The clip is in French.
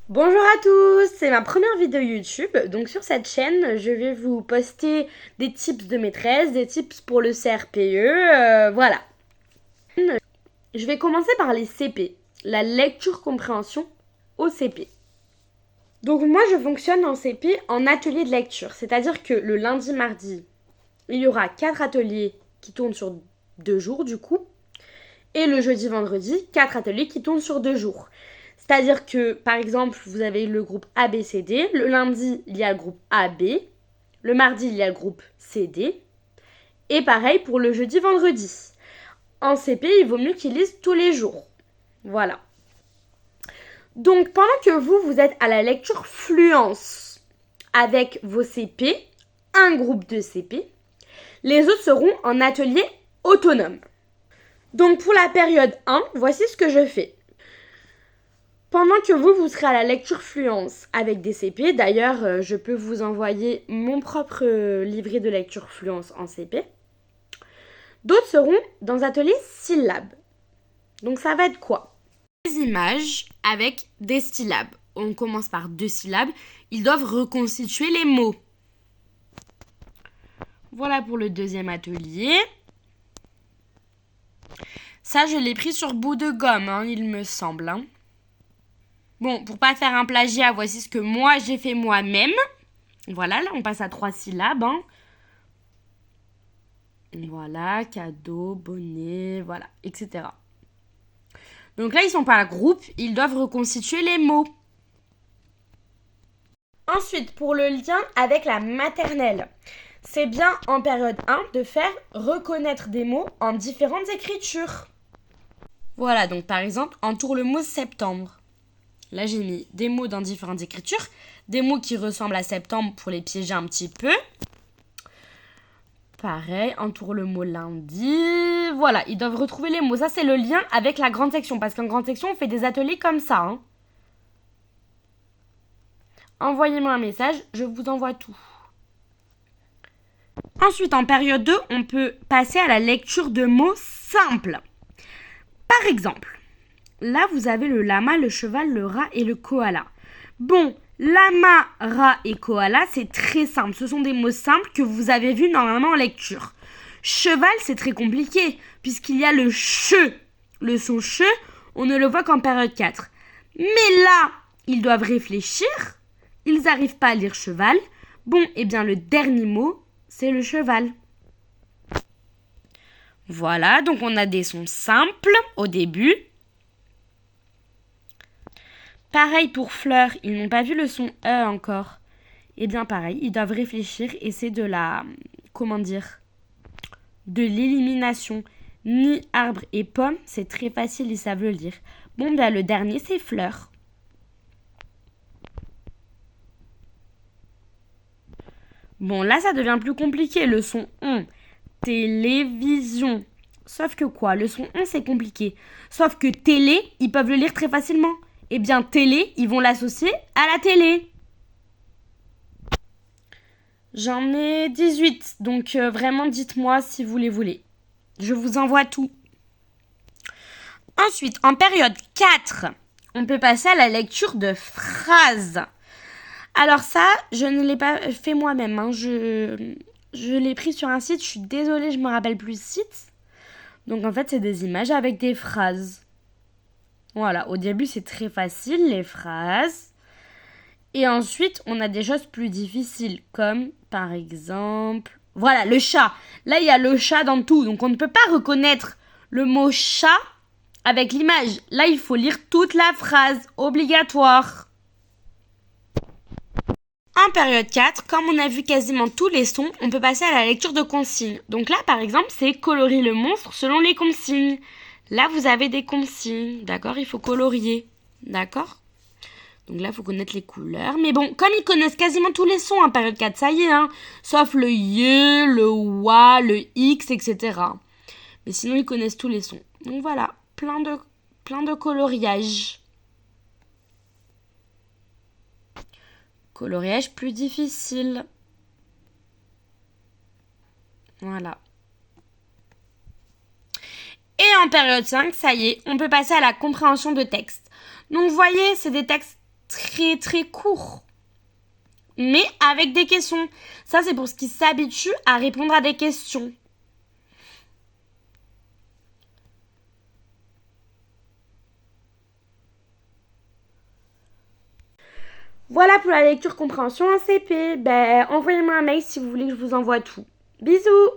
Bonjour à tous, c'est ma première vidéo YouTube. Donc sur cette chaîne, je vais vous poster des tips de maîtresse, des tips pour le CRPE, voilà. Je vais commencer par les CP, la lecture compréhension au CP. Donc moi je fonctionne en CP en atelier de lecture, c'est-à-dire que le lundi, mardi, il y aura 4 ateliers qui tournent sur 2 jours du coup, et le jeudi, vendredi, 4 ateliers qui tournent sur 2 jours. C'est-à-dire que, par exemple, vous avez le groupe ABCD. Le lundi, il y a le groupe AB. Le mardi, il y a le groupe CD. Et pareil pour le jeudi, vendredi. En CP, il vaut mieux qu'ils lisent tous les jours. Voilà. Donc, pendant que vous êtes à la lecture fluence avec vos CP, un groupe de CP, les autres seront en atelier autonome. Donc, pour la période 1, voici ce que je fais. Pendant que vous serez à la lecture fluence avec des CP, d'ailleurs, je peux vous envoyer mon propre livret de lecture fluence en CP. D'autres seront dans atelier syllabes. Donc ça va être quoi? Des images avec des syllabes. On commence par 2 syllabes. Ils doivent reconstituer les mots. Voilà pour le deuxième atelier. Ça, je l'ai pris sur bout de gomme, il me semble. Bon, pour pas faire un plagiat, voici ce que moi j'ai fait moi-même. Voilà, là on passe à 3 syllabes. Voilà, cadeau, bonnet, voilà, etc. Donc là, ils sont par groupe, ils doivent reconstituer les mots. Ensuite, pour le lien avec la maternelle, c'est bien en période 1 de faire reconnaître des mots en différentes écritures. Voilà, donc par exemple, entoure le mot septembre. Là, j'ai mis des mots dans différentes écritures, des mots qui ressemblent à septembre pour les piéger un petit peu. Pareil, entoure le mot lundi. Voilà, ils doivent retrouver les mots. Ça, c'est le lien avec la grande section. Parce qu'en grande section, on fait des ateliers comme ça. Envoyez-moi un message, je vous envoie tout. Ensuite, en période 2, on peut passer à la lecture de mots simples. Par exemple, là, vous avez le lama, le cheval, le rat et le koala. Bon, lama, rat et koala, c'est très simple. Ce sont des mots simples que vous avez vus normalement en lecture. Cheval, c'est très compliqué, puisqu'il y a le che. Le son che, on ne le voit qu'en période 4. Mais là, ils doivent réfléchir. Ils n'arrivent pas à lire cheval. Bon, eh bien, le dernier mot, c'est le cheval. Voilà, donc on a des sons simples au début. Pareil pour fleur, ils n'ont pas vu le son E encore. Eh bien pareil, ils doivent réfléchir et c'est de la... comment dire? De l'élimination. Ni arbre et pomme, c'est très facile, ils savent le lire. Bon, ben le dernier, c'est fleur. Bon, là, ça devient plus compliqué, le son on. Télévision. Sauf que quoi? Le son on, c'est compliqué. Sauf que télé, ils peuvent le lire très facilement. Eh bien, télé, ils vont l'associer à la télé. J'en ai 18, donc vraiment dites-moi si vous les voulez. Je vous envoie tout. Ensuite, en période 4, on peut passer à la lecture de phrases. Alors ça, je ne l'ai pas fait moi-même. Je l'ai pris sur un site, je suis désolée, je me rappelle plus le site. Donc en fait, c'est des images avec des phrases. Voilà, au début, c'est très facile, les phrases. Et ensuite, on a des choses plus difficiles, comme par exemple... Voilà, le chat. Là, il y a le chat dans tout. Donc, on ne peut pas reconnaître le mot chat avec l'image. Là, il faut lire toute la phrase, obligatoire. En période 4, comme on a vu quasiment tous les sons, on peut passer à la lecture de consignes. Donc là, par exemple, c'est colorer le monstre selon les consignes. Là, vous avez des consignes, d'accord? Il faut colorier, d'accord? Donc là, il faut connaître les couleurs. Mais bon, comme ils connaissent quasiment tous les sons en période 4, ça y est, sauf le Y, le WA, le X, etc. Mais sinon, ils connaissent tous les sons. Donc voilà, plein de coloriage. Coloriage plus difficile. Voilà. Et en période 5, ça y est, on peut passer à la compréhension de texte. Donc vous voyez, c'est des textes très très court. Mais avec des questions. Ça, c'est pour ce qui s'habitue à répondre à des questions. Voilà pour la lecture compréhension en CP. Ben, envoyez-moi un mail si vous voulez que je vous envoie tout. Bisous!